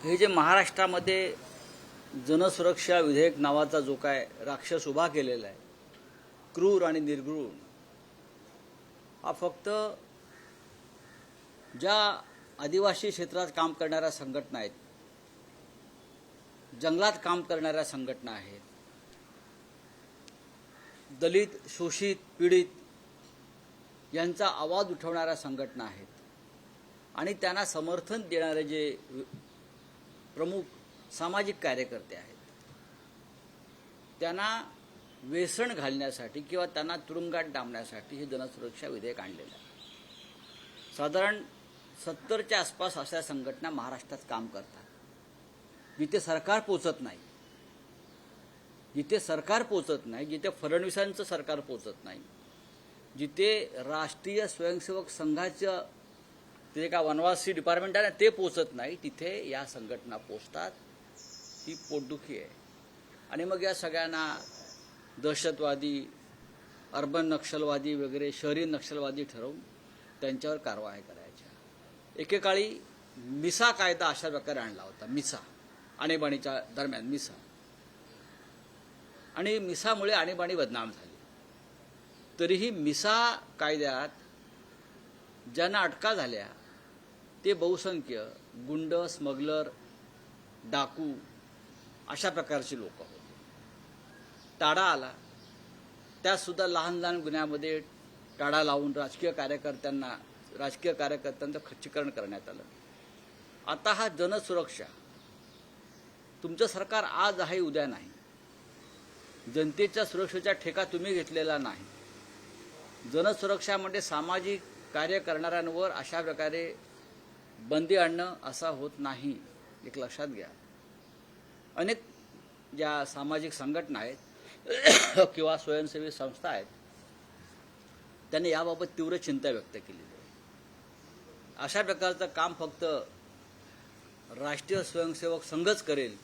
हे जे महाराष्ट्रामध्ये जनसुरक्षा विधेयक नावाचा जो काय राक्षस उभा केलेला आहे, क्रूर आणि निर्घृण, हा फक्त ज्या आदिवासी क्षेत्रात काम करणाऱ्या संघटना आहेत, जंगलात काम करणाऱ्या संघटना आहेत, दलित, शोषित, पीडित यांचा आवाज उठवणाऱ्या संघटना आहेत आणि त्यांना समर्थन देणारे जे प्रमुख सामाजिक कार्यकर्ते आहेत, त्यांना वेसण घालण्यासाठी किंवा त्यांना तुरुंगात डांबण्यासाठी हे जनसुरक्षा विधेयक आणलेलं आहे. साधारण 70च्या आसपास अशा संघटना महाराष्ट्रात काम करतात, जिथे सरकार पोचत नाही, जिथे फडणवीसांचं सरकार पोचत नाही, जिथे राष्ट्रीय स्वयंसेवक संघाचं ते का वनवासी डिपार्टमेंट आहे ना ते पोचत नाही, तिथे या संघटना पोचतात. ही पोटदुखी आहे. आणि मग या सगळ्यांना दहशतवादी, अर्बन नक्षलवादी वगैरे शहरी नक्षलवादी ठरवून त्यांच्यावर कारवाई करायच्या. एकेकाळी मिसा कायदा अशा प्रकारे आणला होता. मिसा आणीबाणीच्या दरम्यान मिसा, आणि मिसामुळे आणीबाणी बदनाम झाली. तरीही मिसा कायद्यात ज्यांना अटका झाल्या ते बहुसंख्य गुंड, स्मगलर, डाकू अशा प्रकारची लोक होते. टाळा आला, त्यातसुद्धा लहान लहान गुन्ह्यामध्ये टाळा लावून राजकीय कार्यकर्त्यांचं खच्चीकरण करण्यात आलं. आता हा जनसुरक्षा, तुमचं सरकार आज आहे उद्या नाही. जनतेच्या सुरक्षेचा ठेका तुम्ही घेतलेला नाही. जनसुरक्षा म्हणजे सामाजिक कार्य करणाऱ्यांवर अशा प्रकारे बंदी आणणं असा होत नाही, एक लक्षात घ्या. अनेक ज्या सामाजिक संघटना आहेत किंवा स्वयंसेवी संस्था आहेत, त्यांनी याबाबत तीव्र चिंता व्यक्त केली आहे. अशा प्रकारचं काम फक्त राष्ट्रीय स्वयंसेवक संघच करेल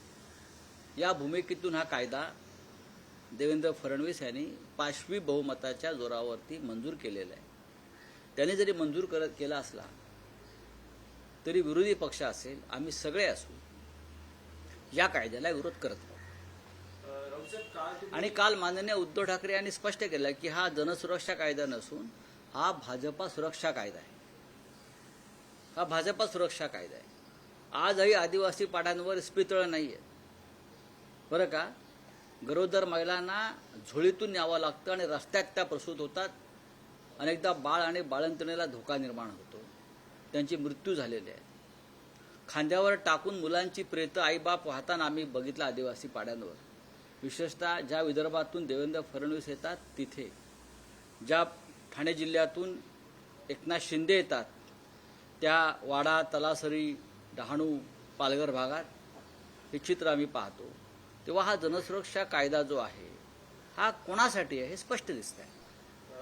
या भूमिकेतून हा कायदा देवेंद्र फडणवीस यांनी पाशवी बहुमताच्या जोरावरती मंजूर केलेला आहे. त्याने जरी मंजूर केला असला तरी विरोधी पक्ष असेल, आम्ही सगळे असू, या कायद्याला विरोध करत आहोत. आणि काल माननीय उद्धव ठाकरे यांनी स्पष्ट केलं की हा जनसुरक्षा कायदा नसून हा भाजपा सुरक्षा कायदा आहे. हा भाजपा सुरक्षा कायदा आहे. आजही आदिवासी पाड्यांवर इस्पितळं नाही आहे बरं का. गरोदर महिलांना झोळीतून न्यावं लागतं आणि रस्त्यात त्या प्रसूत होतात. अनेकदा बाळ आणि बाळंतणीला धोका निर्माण होतो, त्यांचे मृत्यू झालेले आहेत. खांद्यावर टाकून मुलांची प्रेतं आईबाप वाहताना आम्ही बघितलं आदिवासी पाड्यांवर. विशेषतः ज्या विदर्भातून देवेंद्र फडणवीस येतात तिथे, ज्या ठाणे जिल्ह्यातून एकनाथ शिंदे येतात त्या वाडा, तलासरी, डहाणू, पालघर भागात हे चित्र आम्ही पाहतो. तेव्हा हा जनसुरक्षा कायदा जो आहे हा कोणासाठी आहे हे स्पष्ट दिसत आहे.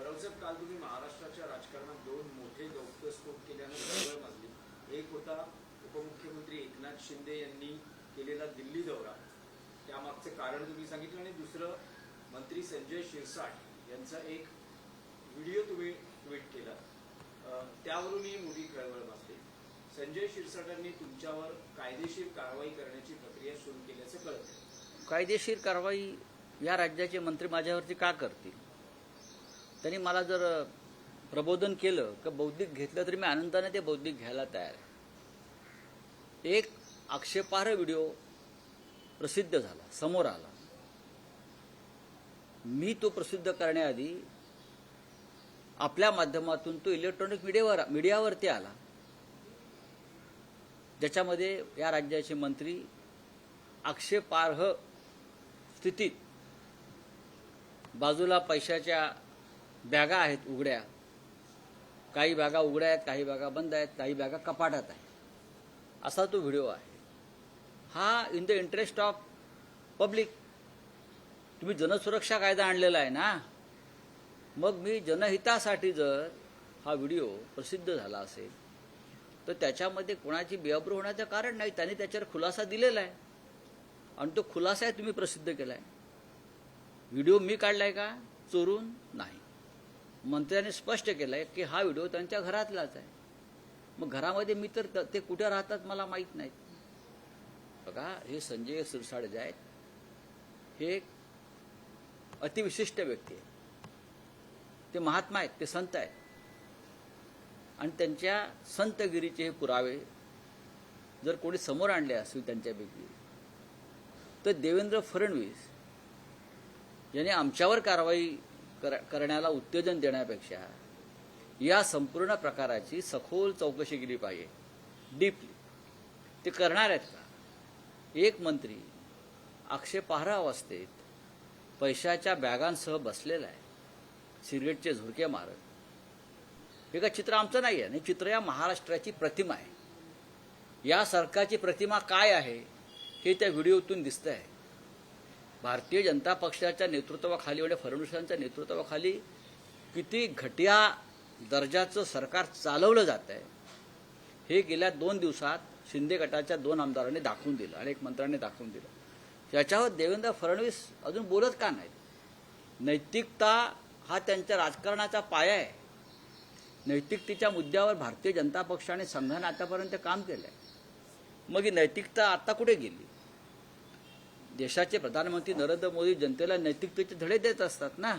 रावसाहेब, काल तुम्ही महाराष्ट्राच्या राजकारणात दोन मोठे गौप्यस्फोट केल्यानं खळबळ माजली. एक होता उपमुख्यमंत्री एकनाथ शिंदे यांनी केलेला दिल्ली दौरा, त्यामागचं कारण तुम्ही सांगितलं, आणि दुसरं मंत्री संजय शिरसाट यांचा एक व्हिडिओ तुम्ही ट्विट केला, त्यावरूनही मोठी खळबळ माजली. संजय शिरसाटांनी तुमच्यावर कायदेशीर कारवाई करण्याची प्रक्रिया सुरू केल्याचं कळतं. कायदेशीर कारवाई या राज्याचे मंत्री माझ्यावरती का करतील? त्यांनी मला जर प्रबोधन केलं का बौद्धिक घेतलं तरी मी आनंदाने ते बौद्धिक घ्यायला तयार आहे. एक आक्षेपार्ह व्हिडिओ प्रसिद्ध झाला, समोर आला. मी तो प्रसिद्ध करण्याआधी आपल्या माध्यमातून तो इलेक्ट्रॉनिक मीडियावरती आला, ज्याच्यामध्ये या राज्याचे मंत्री आक्षेपार्ह स्थितीत, बाजूला पैशाच्या बॅगा आहेत उघड्या, काही बॅगा उघड्या आहेत, काही बॅगा बंद आहेत, काही बॅगा कपाटात आहेत, असा तो व्हिडिओ आहे. हा in the interest of public. तुम्ही जनसुरक्षा कायदा आणलेला आहे ना, मग मी जनहितासाठी जर हा व्हिडिओ प्रसिद्ध झाला असेल तर त्याच्यामध्ये कोणाची बेअब्रू होण्याचं कारण नाही. त्यांनी त्याच्यावर खुलासा दिलेला आहे आणि तो खुलासा तुम्ही प्रसिद्ध केलाय. व्हिडिओ मी काढलाय का चोरून? नाही. मंत्र्यांनी स्पष्ट केलंय की हा व्हिडिओ त्यांच्या घरातलाच आहे. मग घरामध्ये मी तर ते कुठे राहतात मला माहीत नाही. बघा, हे संजय शिरसाट जे आहेत हे एक अतिविशिष्ट व्यक्ती आहे. ते महात्मा आहेत, ते संत आहेत आणि त्यांच्या संतगिरीचे हे पुरावे जर कोणी समोर आणले असतील त्यांच्यापैकी, तर देवेंद्र फडणवीस यांनी आमच्यावर कारवाई करण्याला उत्तेजन देण्यापेक्षा या संपूर्ण प्रकाराची सखोल चौकशी केली पाहिजे, डीपली. ते करणार आहेत का? एक मंत्री आक्षेपार्ह अवस्थेत पैशाच्या बॅगांसह बसलेला आहे, सिगरेटचे झुरके मारत. हे का चित्र आमचं नाही आहे, चित्र या महाराष्ट्राची प्रतिमा आहे. या सरकारची प्रतिमा काय आहे हे त्या व्हिडिओतून दिसतं आहे. भारतीय जनता पक्षाच्या नेतृत्वाखाली म्हणजे फडणवीसांच्या नेतृत्वाखाली किती घटिया दर्जाचं सरकार चालवलं जात आहे हे गेल्या 2 दिवसात शिंदे गटाच्या 2 आमदारांनी दाखवून दिलं आणि एक मंत्र्यांनी दाखवून दिलं. त्याच्यावर देवेंद्र फडणवीस अजून बोलत का नाहीत? नैतिकता हा त्यांच्या राजकारणाचा पाया आहे. नैतिकतेच्या मुद्द्यावर भारतीय जनता पक्षाने संघाने आतापर्यंत काम केलं आहे. मग ही नैतिकता आता कुठे गेली? देशाचे प्रधानमंत्री नरेंद्र मोदी जनतेला नैतिकतेचे धडे देत असतात ना.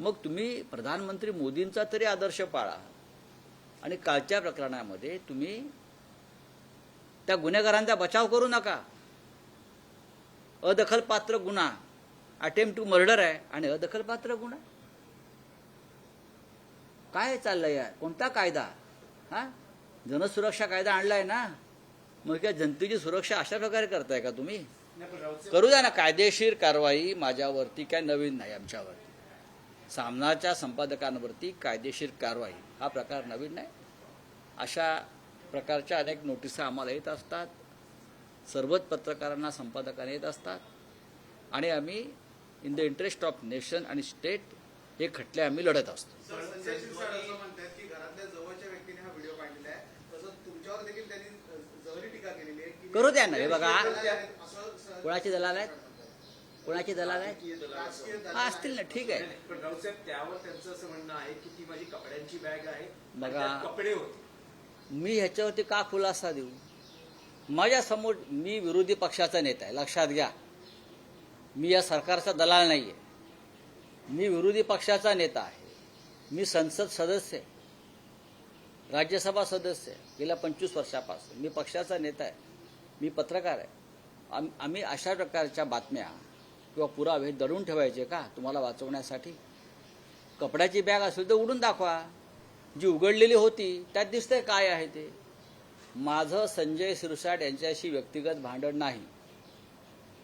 मग तुम्ही प्रधानमंत्री मोदींचा तरी आदर्श पाळा आणि कालच्या प्रकरणामध्ये तुम्ही त्या गुन्हेगारांचा बचाव करू नका. अदखलपात्र गुन्हा, अटेम्प्ट टू मर्डर आहे आणि अदखलपात्र गुन्हा काय चाललंय यार? कोणता कायदा? जनसुरक्षा कायदा आणलाय ना. मग काय जनतेची सुरक्षा अशा प्रकारे करताय का तुम्ही? करू द्या ना कायदेशीर कारवाई. माझ्यावरती काय नवीन नाही, आमच्यावरती सामनाच्या संपादकांवरती कायदेशीर कारवाई हा प्रकार नवीन नाही. अशा प्रकारच्या अनेक नोटिसा आम्हाला येत असतात, सर्वच पत्रकारांना संपादकांना येत असतात आणि आम्ही in the interest of nation आणि स्टेट हे खटले आम्ही लढत असतो. संजय शिरसाट असं म्हणतात की घरातल्या जवळच्या व्यक्तीने हा व्हिडिओ पाहिलेला आहे, तसंच तुमच्यावर देखील त्यांनी जबरी टीका केलेली आहे की करू द्या ना. हे बघा, असं कोणाचे दलाल आहेत? कोणाचे दलाल आहेत? राजकीय हा, असतील ना, ठीक आहे. पण राऊतसाहेब, त्यावर त्यांचं असं म्हणणं आहे की ती माझी कपड्यांची बॅग आहे आणि बघा. त्यात कपडे होते. मी ह्याच्यावरती का खुलासा देऊ? माझ्यासमोर मी विरोधी पक्षाचा नेता आहे, लक्षात घ्या. मी या सरकारचा दलाल नाही आहे. मी विरोधी पक्षाचा नेता आहे. मी संसद सदस्य आहे, राज्यसभा सदस्य आहे गेल्या 25 वर्षापासून. मी पक्षाचा नेता आहे, मी पत्रकार आहे. आम्ही अशा प्रकारच्या बातम्या किंवा पुरावे दडून ठेवायचे का तुम्हाला वाचवण्यासाठी? कपड्याची बॅग असेल तर उडून दाखवा. जी उघडलेली होती त्यात दिसतंय काय आहे ते. माझं संजय शिरसाट यांच्याशी व्यक्तिगत भांडण नाही.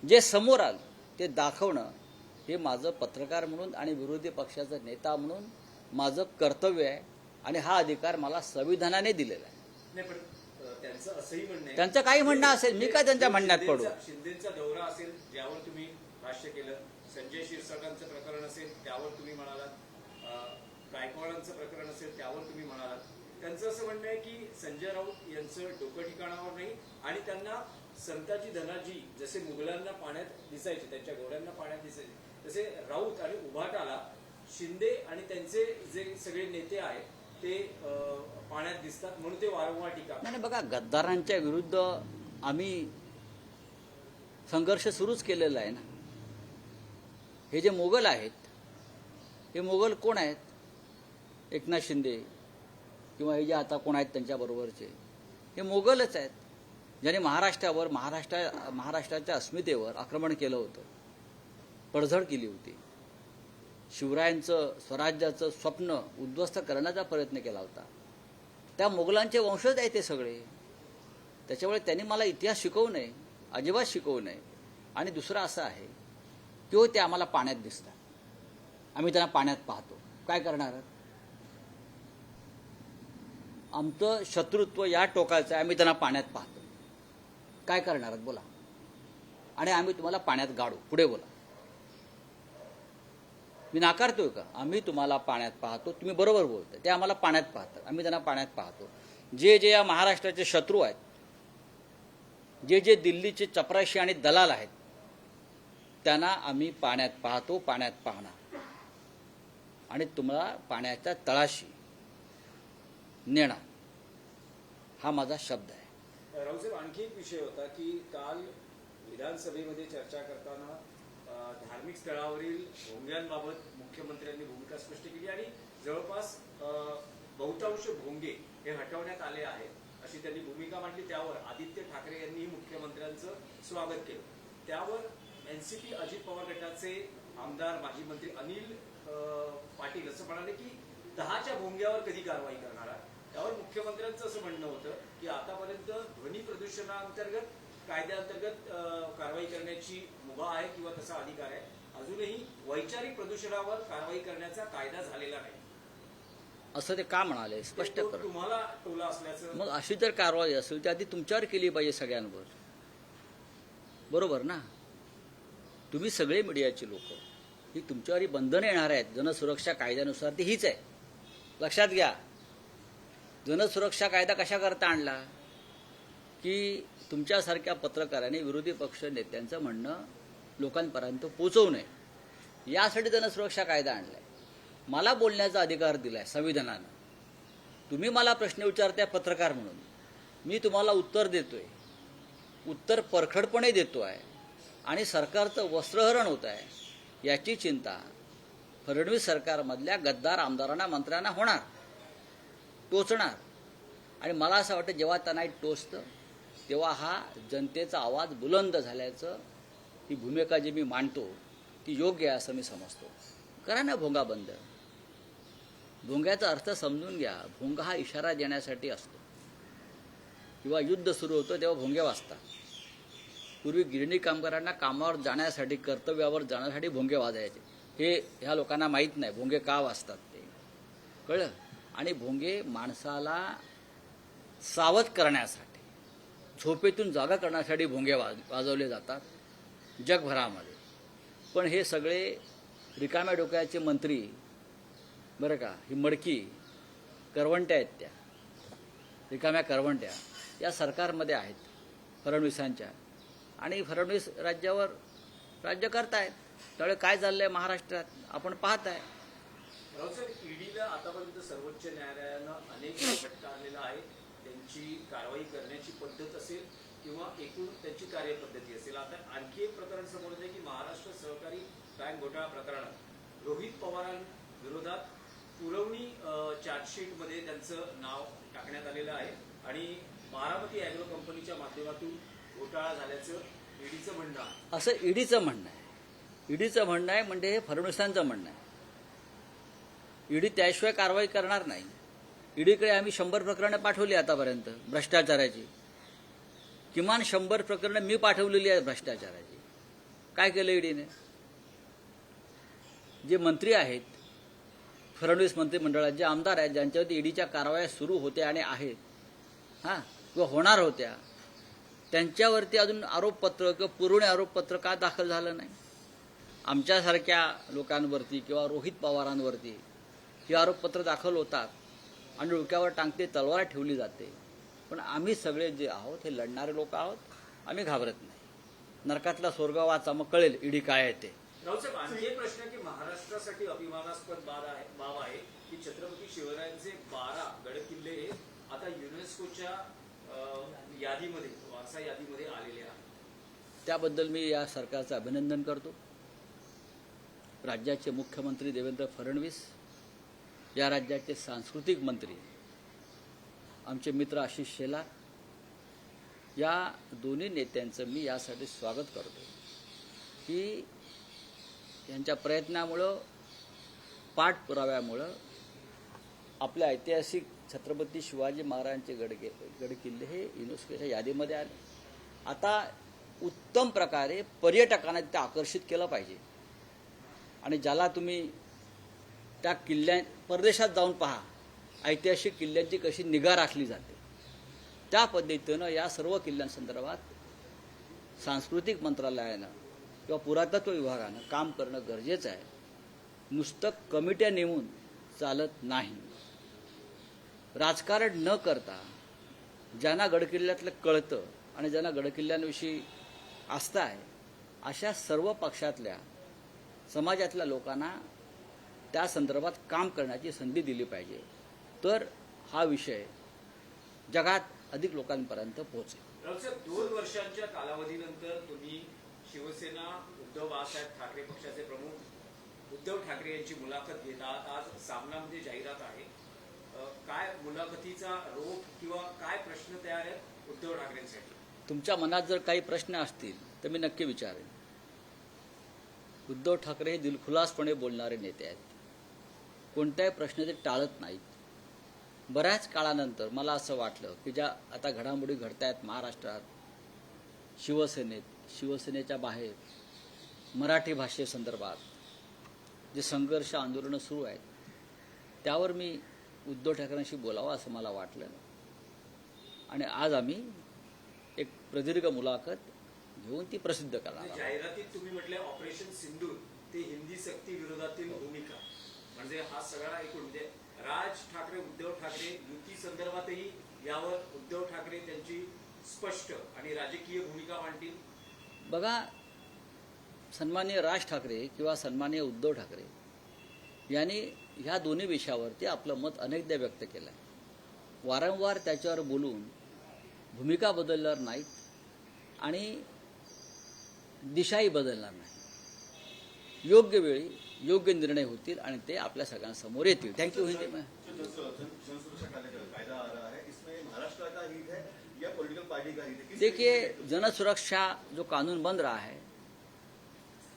जे समोर आलं ते दाखवणं हे माझं पत्रकार म्हणून आणि विरोधी पक्षाचा नेता म्हणून माझं कर्तव्य आहे आणि हा अधिकार मला संविधानाने दिलेला आहे. नाही, पण त्यांचं असंही म्हणणं आहे, त्यांचं काही म्हणणं असेल, मी काय त्यांच्या म्हणण्यात पडू? शिंदेचा दौरा असेल ज्यावर तुम्ही भाष्य केलं, संजय शिरसाटांचं प्रकरण असेल त्यावर तुम्ही म्हणालात, गायकवाडांचं प्रकरण असेल त्यावर तुम्ही म्हणालात. त्यांचं असं म्हणणं आहे की संजय राऊत यांचं डोकं ठिकाणावर नाही आणि त्यांना संताजी धनाजी जसे मुघलांना पाण्यात दिसायचे, त्यांच्या घोड्यांना पाण्यात दिसायचे, तसे राऊत आणि उभाटाला शिंदे आणि त्यांचे जे सगळे नेते आहेत ते पाण्यात दिसतात म्हणून ते वारंवार टीका. नाही बघा, गद्दारांच्या विरुद्ध आम्ही संघर्ष सुरूच केलेला आहे ना. हे जे मोगल आहेत, हे मोगल कोण आहेत? एकनाथ शिंदे किंवा हे जे आता कोण आहेत त्यांच्याबरोबरचे, हे मोगलच आहेत ज्याने महाराष्ट्राच्या अस्मितेवर आक्रमण केलं होतं, पडझड केली होती. शिवरायांचं स्वराज्याचं स्वप्न उद्ध्वस्त करण्याचा प्रयत्न केला होता. त्या मोगलांचे वंशज आहेत ते सगळे. त्याच्यामुळे त्यांनी मला इतिहास शिकवू नये, अजिबात शिकवू नये. आणि दुसरं असं आहे की हो ते आम्हाला पाण्यात दिसतात, आम्ही त्यांना पाण्यात पाहतो. काय करणार? आमचं शत्रुत्व या टोकाचं आहे, आम्ही त्यांना पाण्यात पाहतो. काय करणार बोला? आणि आम्ही तुम्हाला पाण्यात गाडू, पुढे बोला. मी नाकारतोय का? आम्ही तुम्हाला पाण्यात पाहतो, तुम्ही बरोबर बोलताय. ते आम्हाला पाण्यात पाहतात, आम्ही त्यांना पाण्यात पाहतो. जे जे या महाराष्ट्राचे शत्रू आहेत, जे जे दिल्लीचे चपराशी आणि दलाल आहेत, त्यांना आम्ही पाण्यात पाहतो, पाण्यात पाहणार आणि तुम्हाला पाण्याच्या तळाशी नेणार. हा माझा शब्द आहे. रावसाहेब, आणखी एक विषय होता की काल विधानसभेमध्ये चर्चा करताना धार्मिक स्थळावरील भोंग्यांबाबत मुख्यमंत्र्यांनी भूमिका स्पष्ट केली आणि जवळपास बहुतांश भोंगे हे हटवण्यात आले आहेत अशी त्यांनी भूमिका मांडली. त्यावर आदित्य ठाकरे यांनी मुख्यमंत्र्यांचं स्वागत केलं. त्यावर एनसीपी अजित पवार गटाचे आमदार माजी मंत्री अनिल पाटील असं म्हणाले की 10च्या भोंग्यावर कधी कारवाई करणार. त्यावर मुख्यमंत्र्यांचं असं म्हणणं होतं की आतापर्यंत ध्वनी प्रदूषणाअंतर्गत कायद्याअंतर्गत कारवाई करण्याची मुभा आहे किंवा तसा अधिकार आहे. अजूनही वैचारिक प्रदूषणावर कारवाई करण्याचा कायदा झालेला नाही असं ते का म्हणाले स्पष्ट तो कर. तुम्हाला टोला असल्याचं. मग अशी जर कारवाई असेल तर आधी तुमच्यावर केली पाहिजे सगळ्यांवर. बरोबर ना. तुम्ही सगळे मीडियाचे लोक ही तुमच्यावरही बंधनं येणार आहेत जनसुरक्षा कायद्यानुसार ती हीच आहे. लक्षात घ्या. जनसुरक्षा कायदा कशा करता आणला की तुमच्यासारख्या पत्रकारांनी विरोधी पक्ष नेत्यांचं म्हणणं लोकांपर्यंत पोहोचवू नये यासाठी जनसुरक्षा कायदा आणलाय. मला बोलण्याचा अधिकार दिलाय संविधानानं. तुम्ही मला प्रश्न विचारताय पत्रकार म्हणून, मी तुम्हाला उत्तर देतोय, उत्तर परखडपणे देतो आहे आणि सरकारचं वस्त्रहरण होत आहे याची चिंता फडणवीस सरकारमधल्या गद्दार आमदारांना मंत्र्यांना होणार, टोचणार. आणि मला असं वाटतं जेव्हा त्यांना टोचतं तेव्हा हा जनतेचा आवाज बुलंद झाल्याचं ही भूमिका जी मी मांडतो ती योग्य आहे असं मी समजतो. करा ना भोंगा बंद. भोंग्याचा अर्थ समजून घ्या. भोंगा हा इशारा देण्यासाठी असतो किंवा युद्ध सुरू होतं तेव्हा भोंगे वाजतात. पूर्वी गिरणी कामगारांना कामावर जाण्यासाठी कर्तव्यावर जाण्यासाठी भोंगे वाजायचे. हे ह्या लोकांना माहीत नाही भोंगे का वाजतात ते. कळलं. आणि भोंगे माणसाला सावध करण्यासाठी झोपेतून जागा करण्यासाठी भोंगे वाजवले जातात जगभरामध्ये. पण हे सगळे रिकाम्या डोक्याचे मंत्री बरं का, ही मडकी करवंट्या आहेत त्या रिकाम्या करवंट्या या सरकारमध्ये आहेत फडणवीसांच्या. आणि फडणवीस राज्यावर राज्य करतायत. त्यामुळे काय चाललंय महाराष्ट्रात आपण पाहत आहे. रावसाहेब, ईडीला आतापर्यंत सर्वोच्च न्यायालयानं अनेक फटका आणलेला आहे. त्यांची कारवाई करण्याची पद्धत असेल किंवा एकूण त्यांची कार्यपद्धती असेल. आता आणखी एक प्रकरण समोर येते की महाराष्ट्र सहकारी बँक घोटाळा प्रकरणात रोहित पवारांविरोधात पुरवणी चार्जशीटमध्ये त्यांचं नाव टाकण्यात आलेलं आहे आणि बारामती अॅग्रो कंपनीच्या माध्यमातून घोटाळा झाल्याचं ईडीचं म्हणणं आहे. असं ईडीचं म्हणणं आहे. ईडीचं म्हणणं आहे म्हणजे हे फडणवीसांचं म्हणणं आहे. ईडी त्याशिवाय कारवाई करणार नाही. ईडीकडे आम्ही 100 प्रकरणं पाठवली आतापर्यंत भ्रष्टाचाराची. किमान 100 प्रकरणं मी पाठवलेली आहेत भ्रष्टाचाराची. काय केलं ईडीने? जे मंत्री आहेत फडणवीस मंत्रिमंडळात, जे आमदार आहेत ज्यांच्यावरती ईडीच्या कारवाया सुरू होत्या आणि आहेत किंवा होणार होत्या त्यांच्यावरती अजून आरोपपत्र किंवा पुरवणी आरोपपत्र का दाखल झालं नाही? आमच्यासारख्या लोकांवरती किंवा रोहित पवारांवरती ही आरोपपत्र दाखल होतात आणि डोक्यावर टांगते तलवार ठेवली जाते. पण आम्ही सगळे जे आहोत हे लढणारे लोक आहोत. आम्ही घाबरत नाही. नरकातला स्वर्ग वाचा मग कळेल ईडी काय आहे ते. रावसाहेब, आणखी एक प्रश्न की महाराष्ट्रासाठी अभिमानास्पद बाब आहे की छत्रपती शिवरायांचे 12 गडकिल्ले हे आता युनेस्कोच्या यादीमध्ये वारसा यादीमध्ये आलेले आहेत. त्याबद्दल मी या सरकारचं अभिनंदन करतो. राज्याचे मुख्यमंत्री देवेंद्र फडणवीस, या राज्याचे सांस्कृतिक मंत्री आमचे मित्र आशिष शेलार, या दोन्ही नेत्यांचं मी यासाठी स्वागत करतो की यांच्या प्रयत्नामुळं पाठपुराव्यामुळं आपल्या ऐतिहासिक छत्रपती शिवाजी महाराजांचे गडकिल्ले हे युनेस्कोच्या यादीमध्ये आले. आता उत्तम प्रकारे पर्यटकांना तिथे आकर्षित केलं पाहिजे. आणि ज्याला तुम्ही त्या परदेशात जाऊन पहा ऐतिहासिक किल्ल्यांची कशी निगा राखली जाते. त्या पद्धतीनं या सर्व किल्ल्यांसंदर्भात सांस्कृतिक मंत्रालयानं किंवा पुरातत्व विभागानं काम करणं गरजेचं आहे. नुसतं कमिट्या नेमून चालत नाही. राजकारण न करता ज्यांना गडकिल्ल्यातलं कळतं आणि ज्यांना गडकिल्ल्यांविषयी आस्था आहे अशा सर्व पक्षातल्या समाजातल्या लोकांना त्या संदर्भात काम करण्याची संधी दिली पाहिजे. तर हा विषय जगात अधिक लोकांपर्यंत पोहोचेल. राऊत साहेब, 2 वर्षांच्या कालावधीनंतर तुम्ही शिवसेना उद्धव बाळासाहेब ठाकरे पक्षाचे प्रमुख उद्धव ठाकरे यांची मुलाखत घेत आहात. आज सामनामध्ये जाहिरात आहे. काय मुलाखतीचा रोख किंवा काय प्रश्न तयार आहेत उद्धव ठाकरेंसाठी? तुमच्या मनात जर काही प्रश्न असतील तर मी नक्की विचारेन. उद्धव ठाकरे हे दिलखुलासपणे बोलणारे नेते आहेत. कोणताही प्रश्न ते टाळत नाहीत. बऱ्याच काळानंतर मला असं वाटलं की ज्या आता घडामोडी घडतायत महाराष्ट्रात, शिवसेनेच्या बाहेर मराठी भाषेसंदर्भात जे संघर्ष आंदोलनं सुरू आहेत, त्यावर मी उद्धव ठाकरेंशी बोलावं असं मला वाटलं. आणि आज आम्ही एक प्रदीर्घ मुलाखत घेऊन ती प्रसिद्ध करणार आहोत. जाहिरातीत तुम्ही म्हटले ऑपरेशन सिंधूर ते हिंदी सक्ती विरोधातील भूमिका, म्हणजे हा सगळा एकूण म्हणजे राज ठाकरे उद्धव ठाकरे युती संदर्भातही यावर उद्धव ठाकरे त्यांची स्पष्ट आणि राजकीय भूमिका मांडतील. बघा, सन्माननीय राज ठाकरे किंवा सन्माननीय उद्धव ठाकरे यांनी ह्या दोन्ही विषयावरती आपलं मत अनेकदा व्यक्त केलं आहे. वारंवार त्याच्यावर बोलून भूमिका बदलणार नाहीत आणि दिशाही बदलणार नाही. योग्य वेळी योग्य निर्णय होतील आणि ते आपल्या सगळ्यांसमोर येतील. थँक्यू. कायदा आ रहा है, इसमें महाराष्ट्र का हित है या पॉलिटिकल पार्टी का हित है? देखिए, जन सुरक्षा जो कानून बन रहा है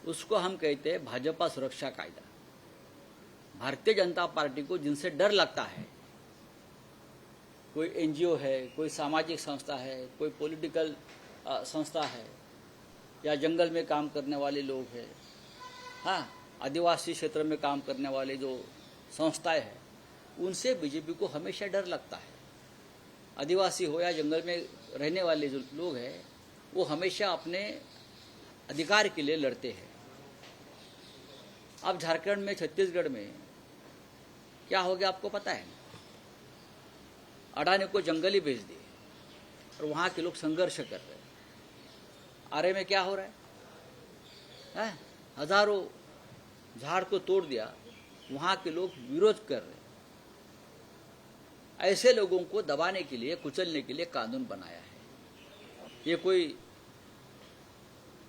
उसको हम कहते हैं भाजपा सुरक्षा कायदा. भारतीय जनता पार्टी को जिनसे डर लगता है, कोई एनजीओ है, कोई सामाजिक संस्था है, कोई पॉलिटिकल संस्था है, या जंगल में काम करने वाले लोग हैं, हाँ, आदिवासी क्षेत्र में काम करने वाले जो संस्थाएं हैं, उनसे बीजेपी को हमेशा डर लगता है. आदिवासी हो या जंगल में रहने वाले जो लोग हैं, वो हमेशा अपने अधिकार के लिए लड़ते हैं. अब झारखंड में, छत्तीसगढ़ में क्या हो गया आपको पता है. अडानी को जंगल ही भेज दिए और वहाँ के लोग संघर्ष कर रहे हैं. आरे में क्या हो रहा है? हजारों झाड़ को तोड़ दिया, वहाँ के लोग विरोध कर रहे हैं. ऐसे लोगों को दबाने के लिए, कुचलने के लिए कानून बनाया है. ये कोई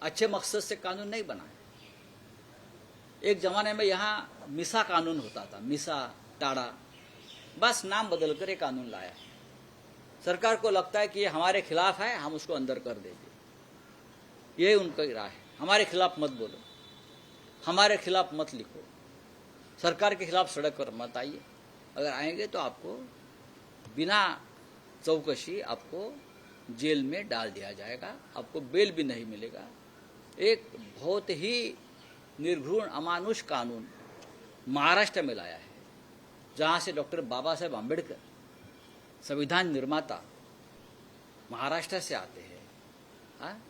अच्छे मकसद से कानून नहीं बना है. एक जमाने में यहाँ मिसा कानून होता था, मिसा, टाड़ा, बस नाम बदलकर ये कानून लाया है. सरकार को लगता है कि ये हमारे खिलाफ है, हम उसको अंदर कर देंगे. ये उनकी राय है. हमारे खिलाफ मत बोलो, हमारे खिलाफ मत लिखो, सरकार के खिलाफ सड़क पर मत आइए. अगर आएंगे तो आपको बिना चौकसी आपको जेल में डाल दिया जाएगा, आपको बेल भी नहीं मिलेगा. एक बहुत ही निर्घृण अमानुष कानून महाराष्ट्र में लाया है, जहाँ से डॉक्टर बाबा साहेब आम्बेडकर, संविधान निर्माता, महाराष्ट्र से आते हैं. हाँ,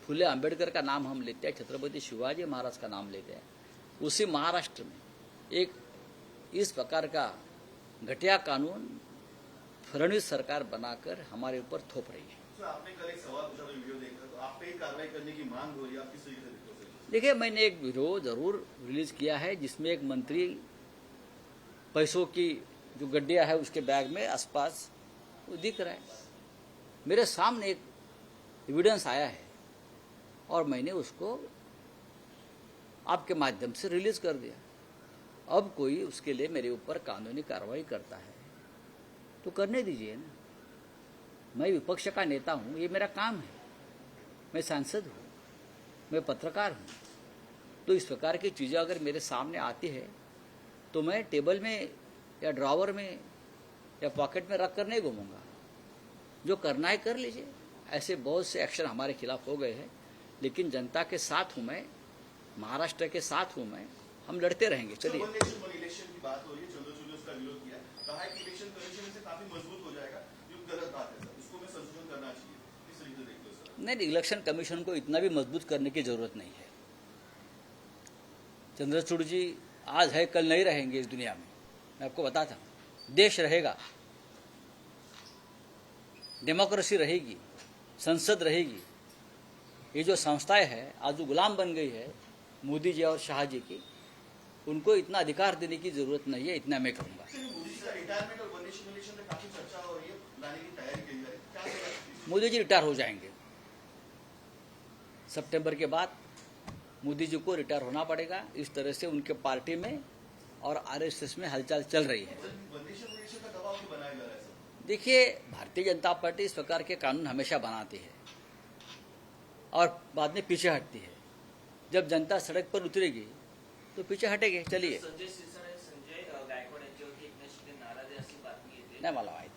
फुले आम्बेडकर का नाम हम लेते हैं, छत्रपति शिवाजी महाराज का नाम लेते हैं. उसी महाराष्ट्र में एक इस प्रकार का घटिया कानून फडणवीस सरकार बनाकर हमारे ऊपर थोप रही है. सर, आपने कल एक सवाल पूछा वीडियो देखकर, तो आप पे कार्रवाई करने की मांग हो रही है, आप किस तरीके से देखते हो? देखिए, मैंने एक वीडियो जरूर रिलीज किया है जिसमें एक मंत्री पैसों की जो गड्डिया है उसके बैग में आसपास वो दिख रहा है. मेरे सामने एक एविडेंस आया है और मैंने उसको आपके माध्यम से रिलीज कर दिया. अब कोई उसके लिए मेरे ऊपर कानूनी कार्रवाई करता है तो करने दीजिए ना. मैं विपक्ष का नेता हूं, ये मेरा काम है. मैं सांसद हूं, मैं पत्रकार हूं. तो इस प्रकार की चीज़ें अगर मेरे सामने आती है तो मैं टेबल में या ड्रॉवर में या पॉकेट में रख कर नहीं घूमूंगा. जो करना है कर लीजिए. ऐसे बहुत से एक्शन हमारे खिलाफ हो गए हैं, लेकिन जनता के साथ हूं मैं, महाराष्ट्र के साथ हूं मैं. हम लड़ते रहेंगे. चलिए, इलेक्शन की बात हो रही है, चंद्रचूड़ ने उसका विरोध किया, कहा है कि इलेक्शन कमीशन से काफी मजबूत हो जाएगा, जो गलत बात है सर, उसको में संशोधन करना चाहिए. किस तरीके से देखते हो सर? नहीं, इलेक्शन कमीशन को इतना भी मजबूत करने की जरूरत नहीं है. चंद्रचूड़ जी आज है, कल नहीं रहेंगे इस दुनिया में. मैं आपको बताता हूं, देश रहेगा, डेमोक्रेसी रहेगी, संसद रहेगी. ये जो संस्थाएं हैं आज जो गुलाम बन गई है मोदी जी और शाह जी की, उनको इतना अधिकार देने की जरूरत नहीं है. इतना मैं कहूँगा. मोदी जी का रिटायरमेंट और वन नेशन में काफी चर्चा हो रही है, लाने की तैयारी की जा रही है. क्या मोदी जी रिटायर हो जाएंगे। सितंबर के बाद मोदी जी को रिटायर होना पड़ेगा। इस तरह से उनके पार्टी में और आरएसएस में हलचल चल रही है। वंदेशन का दबाव क्यों बनाया जा रहा है सर? देखिए, भारतीय जनता पार्टी इस प्रकार के कानून हमेशा बनाती है और बाद में पीछे हटती है। जब जनता सड़क पर उतरेगी तो पीछे हटेंगे। चलिए, संजय गायकवाड यांच्यावरती एकनाथ शिंदे नाराज आहे अशी बातमी येते. नाही मला माहिती.